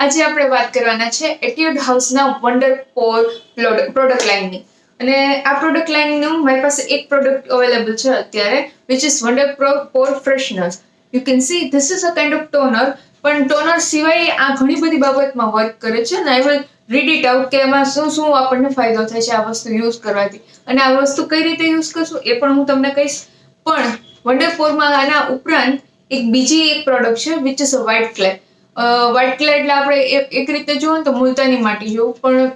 આજે આપણે વાત કરવાના છે એટ્યુડ હાઉસના વન્ડર પોર પ્રોડક્ટ લાઇનની. અને આ પ્રોડક્ટ લાઇનનું મારી પાસે એક પ્રોડક્ટ અવેલેબલ છે અત્યારે, which is wonder Por freshener. You can see this is a kind of toner, પણ ટોનર સિવાય આ ઘણી બધી બાબતમાં વર્ક કરે છે. અને I will read it out કે એમાં શું શું આપણને ફાયદો થાય છે આ વસ્તુ યુઝ કરવાથી, અને આ વસ્તુ કઈ રીતે યુઝ કરશું એ પણ હું તમને કહીશ. પણ વન્ડર પોરમાં આના ઉપરાંત બીજી એક પ્રોડક્ટ છે which is a white clay. White clay એટલે આપણે એક રીતે જોવો ને તો મુલતાની માટી જેવું, પણ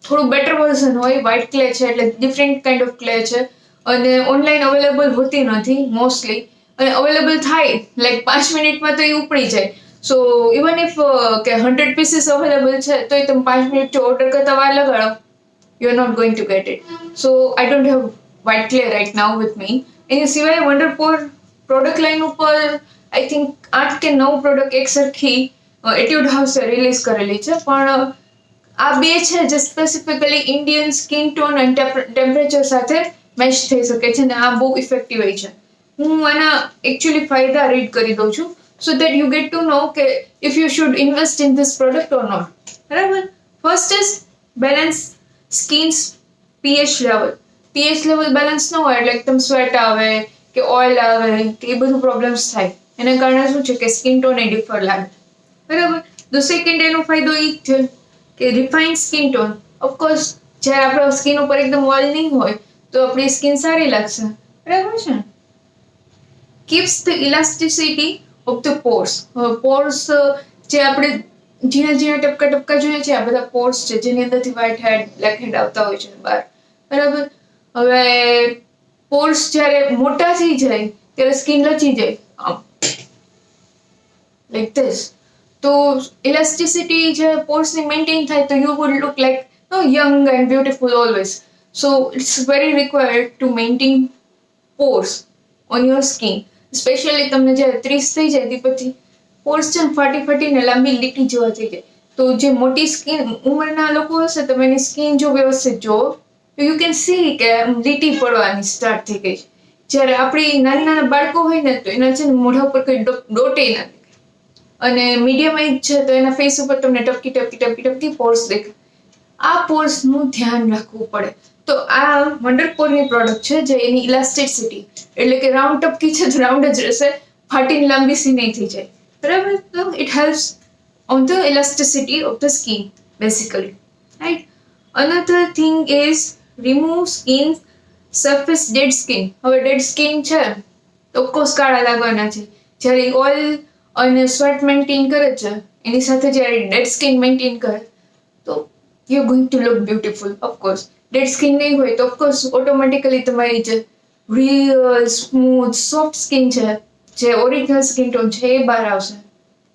થોડું બેટર વર્ઝન હોય. વ્હાઇટ ક્લે છે એટલે ડિફરન્ટ કાઇન્ડ ઓફ ક્લે છે, અને ઓનલાઈન અવેલેબલ હોતી નથી મોસ્ટલી, અને અવેલેબલ થાય લાઈક 5 મિનિટમાં તો એ ઉપડી જાય. સો ઇવન ઇફ કે 100 પીસીસ અવેલેબલ છે તો એ તમે 5 મિનિટ જો ઓર્ડર કરતા વાર લગાડો, you are not going to get it. So I don't have white clay right now with me. એની સિવાય વન્ડરપોર પ્રોડક્ટ લાઇન ઉપર આઈ થિંક 8 કે 9 પ્રોડક્ટ એક સરખી એટ્યુડ હાઉસે રિલીઝ કરેલી છે. પણ આ બે છે જે સ્પેસિફિકલી ઇન્ડિયન સ્કિન ટોન અને ટેમ્પરેચર સાથે મેચ થઈ શકે છે, અને આ બહુ ઇફેક્ટિવ છે. હું આના એકચ્યુઅલી ફાયદા રીડ કરી દઉં છું, so that you get to know કે if you should invest in this product or not. બરાબર. First is balance skins pH level. PH level balance ન હોય એટલે એકદમ સ્વેટ આવે કે ઓઇલ આવે કે એ બધું પ્રોબ્લેમ્સ થાય. એના કારણે શું છે કે સ્કિન ટોન એ ડિફર લાગે. બરાબર. તો સેકન્ડ એનો ફાયદો એ છે કે રિફાઇન્ડ સ્કિન ટોન. ઓફકોર્સ જ્યારે આપણા સ્કિન ઉપર એકદમ ઓઇલ નહીં હોય તો આપણી સ્કિન સારી લાગશે. બરાબર છે. Keeps the elasticity of the Porsche. Porsche જે આપણે ઝીણા ઝીણા ટપકા ટપકા જોઈએ છે, આ બધા પોર્સ છે જેની અંદરથી વ્હાઇટ હેડ બ્લેક હેડ આવતા હોય છે બહાર. બરાબર. હવે પોર્સ જ્યારે મોટા થઈ જાય ત્યારે સ્કિન લચી જાય લાઈક ધીસ. તો ઇલાસ્ટિસિટી જે પોર્સની મેન્ટેન થાય તો you would look like young and beautiful always. So it's very required to maintain pores on your skin. Specially તમને જ્યારે 30 થઈ જાય તે પછી પોર્સ છે ફાટી ફાટીને લાંબી લીટી જેવા થઈ જાય. તો જે મોટી સ્કિન ઉંમરના લોકો હશે, તમે એની સ્કિન જો વ્યવસ્થિત જુઓ તો યુ કેન સી કે લીટી પડવાની સ્ટાર્ટ થઈ ગઈ છે. જ્યારે આપણી નાના નાના બાળકો હોય ને તો એના છે ને મોઢા ઉપર કોઈ ડોટે નથી, અને મીડિયમ એજ છે તો એના ફેસ ઉપર તમને ટપકી ટપકી ટપકી ટપકી પોર્સ દેખાય. આ પોર્સનું ધ્યાન રાખવું પડે. તો આ વન્ડરપોરની પ્રોડક્ટ છે જે એની ઇલાસ્ટિસિટી એટલે કે રાઉન્ડ ટપકી છે તો રાઉન્ડ જ રહેશે, ફાટીને લાંબી સી નહીં થઈ જાય. બરાબર. તો it helps on the elasticity of the skin basically, right? Another thing is remove skin surface dead skin. હવે dead skin છે તો ઓફકોર્સ કાળા લાગવાના છે. જ્યારે ઓઇલ અને સ્વેટ મેન્ટેન કરે છે એની સાથે જ્યારે ડેડ સ્કિન મેન્ટેન કરે તો you going to look beautiful. Of course dead skin નહીં હોય તો ઓફકોર્સ ઓટોમેટિકલી તમારી જે રિયલ સ્મૂથ સોફ્ટ સ્કિન છે, જે ઓરિજિનલ સ્કિન ટોન છે એ બહાર આવશે.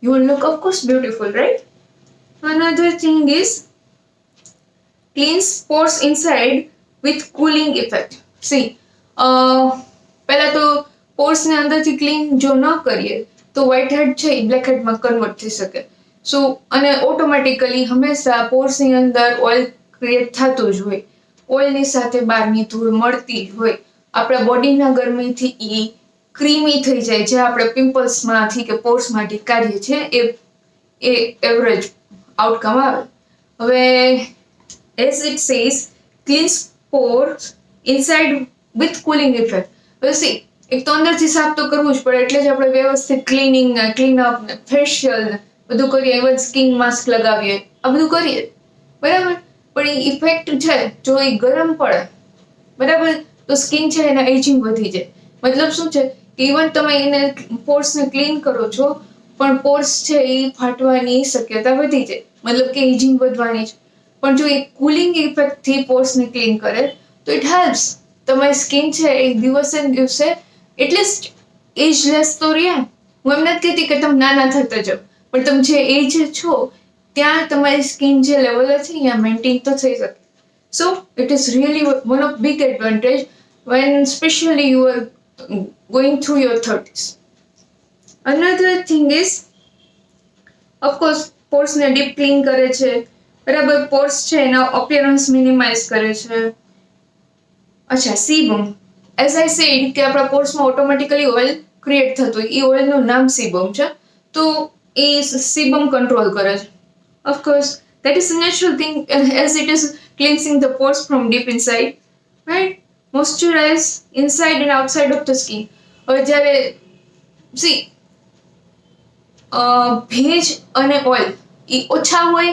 You will look of course beautiful, right? Another thing is cleanse pores inside with cooling effect. See, પહેલા તો પોર્સ ને અંદરથી ક્લીન જો ન કરીએ તો વ્હાઇટ હેડ છે એ બ્લેક હેડમાં કન્વર્ટ થઈ શકે. સો અને ઓટોમેટિકલી હંમેશા પોર્સની અંદર ઓઇલ ક્રિએટ થતું જ હોય. ઓઇલની સાથે બહારની ધૂળ મળતી જ હોય. આપણા બોડીના ગરમીથી એ ક્રીમી થઈ જાય, જે આપણે પિમ્પલ્સમાંથી કે પોર્સમાંથી કાઢીએ છીએ એ એવરેજ આઉટકમ આવે. હવે as it says cleanse Porsche inside with cooling effect. હવે સી, એક તો અંદરથી સાફ તો કરવું જ પડે, એટલે જ આપણે વ્યવસ્થિત ક્લીનિંગ ને ક્લીનઅપ ને ફેશિયલ બધું કરીએ, ઇવન સ્કિન માસ્ક લગાવીએ, આ બધું કરીએ. બરાબર. પણ એ ઇફેક્ટ છે જો એ ગરમ પડે, બરાબર, તો સ્કિન છે એના એજિંગ વધી જાય. મતલબ શું છે કે ઇવન તમે એને પોર્સને ક્લીન કરો છો પણ પોર્સ છે એ ફાટવાની શક્યતા વધી જાય, મતલબ કે એજિંગ વધવાની છે. પણ જો એ કુલિંગ ઇફેક્ટથી પોર્સને ક્લીન કરે તો ઇટ હેલ્પ્સ. તમારી સ્કિન છે એ દિવસે ને દિવસે એટલીસ્ટ એજલેસ તો રહે. હું એમ નથી કહેતી કે તમે નાના થતા જાઓ, પણ તમે જે એજ છો ત્યાં તમારી સ્કિન જે લેવલ છે અહીંયા મેન્ટેન તો થઈ શકે. So it is really one of big advantage when especially you are going through your 30s. Another thing is, of course, pores ને ડીપ ક્લીન કરે છે. બરાબર. પોર્સ છે એના અપિયરન્સ મિનિમાઇઝ કરે છે. અચ્છા, સીબમ. એઝ આઈ સેડ કે આપણા પોર્સમાં ઓટોમેટિકલી ઓઇલ ક્રિએટ થતું હોય, એ ઓઇલનું નામ સીબમ છે. તો એ સીબમ કંટ્રોલ કરે છે. Of course, that is a natural thing as it is cleansing the pores from deep inside, right? Moisturize inside and outside of the skin. હવે જ્યારે see ભેજ અને ઓઇલ એ ઓછા હોય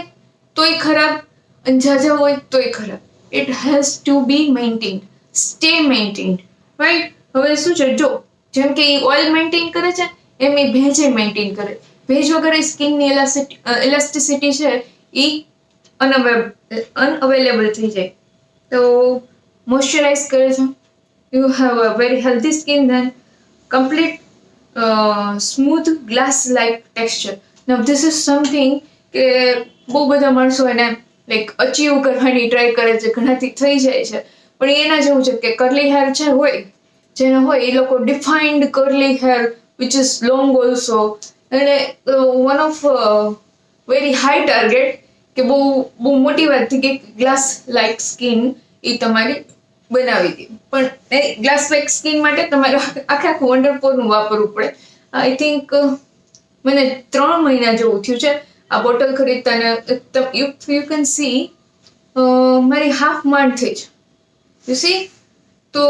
તોય ખરાબ અને ઝાઝા હોય તોય ખરાબ. It has to be maintained, stay maintained, right? હવે શું છે, જો જેમ કે એ ઓઇલ મેન્ટેન કરે છે એમ એ ભેજે મેન્ટેન કરે. ભેજ વગર સ્કિનની ઇલાસ્ટિસિટી છે એ અનઅવેલેબલ થઈ જાય. તો મોઇશ્ચરાઇઝ કરે છે. You have a very healthy skin then, complete smooth glass like texture. Now this is something કે બહુ બધા માણસો એને લાઈક અચીવ કરવાની ટ્રાય કરે છે, ઘણાથી થઈ જાય છે, પણ એના જેવું છે કે કરલી હેર છે હોય જેને હોય એ લોકો defined curly hair which is long also, અને one of very high target કે બહુ બહુ મોટી વાત થી કે ગ્લાસ લાઇક સ્કિન એ તમારી બનાવી દી. પણ એ ગ્લાસ લાઇક સ્કિન માટે તમારે આખું વન્ડરપોરનું વાપરવું પડે. આઈ થિંક મને 3 મહિના જેવું થયું છે આ બોટલ ખરીદતા, ને યુ કેન સી મારી હાફ માંડ થઈ છે, યુ સી. તો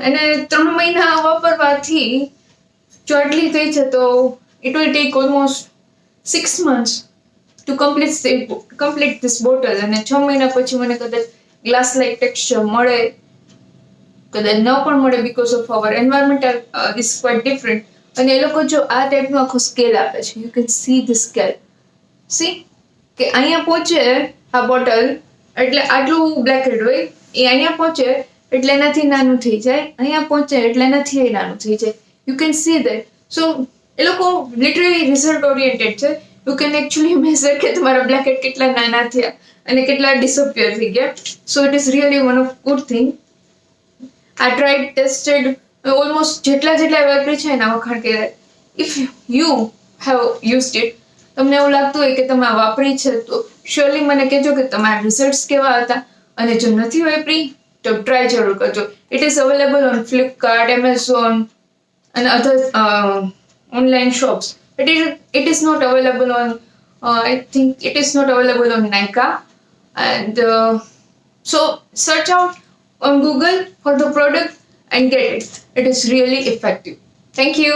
એને 3 મહિના વાપરવાથી જો આટલી થઈ છે તો it will take almost 6 months to complete this bottle. અને 6 મહિના પછી મને કદાચ ગ્લાસ લાઇક ટેક્સચર મળે, કદાચ ન પણ મળે, because of our environment is quite different. અને એ લોકો જો આ ટાઈપનો આખો સ્કેલ આપે છે, you can see the scale, C કે અહીંયા પહોંચે આ બોટલ એટલે આટલું બ્લેકેટ હોય, એ અહીંયા પહોંચે એટલે એનાથી નાનું થઈ જાય, અહીંયા પહોંચે એટલે એનાથી નાનું થઈ જાય. You can see that. So એ લોકો લિટરલી રિઝલ્ટ ઓરિએન્ટેડ છે. યુ કેન એકચ્યુઅલી મેઝર કે તમારા બ્લેકેટ કેટલા નાના થયા અને કેટલા ડિસઅપિયર થઈ ગયા. So it is really one of good thing. I tried, tested, almost જેટલા વાપરી છે એના વખાણ કર્યા. If you have used it, તમને એવું લાગતું હોય કે તમે વાપરી છે તો શ્યોરલી મને કહેજો કે તમારા રિઝલ્ટ્સ કેવા હતા. અને જો નથી વાપરી તો ટ્રાય જરૂર કરજો. It is available on Flipkart, Amazon and other online shops. It is not available on I think it is not available on Nykaa, and so search out on Google for the product and get it. It is really effective. Thank you.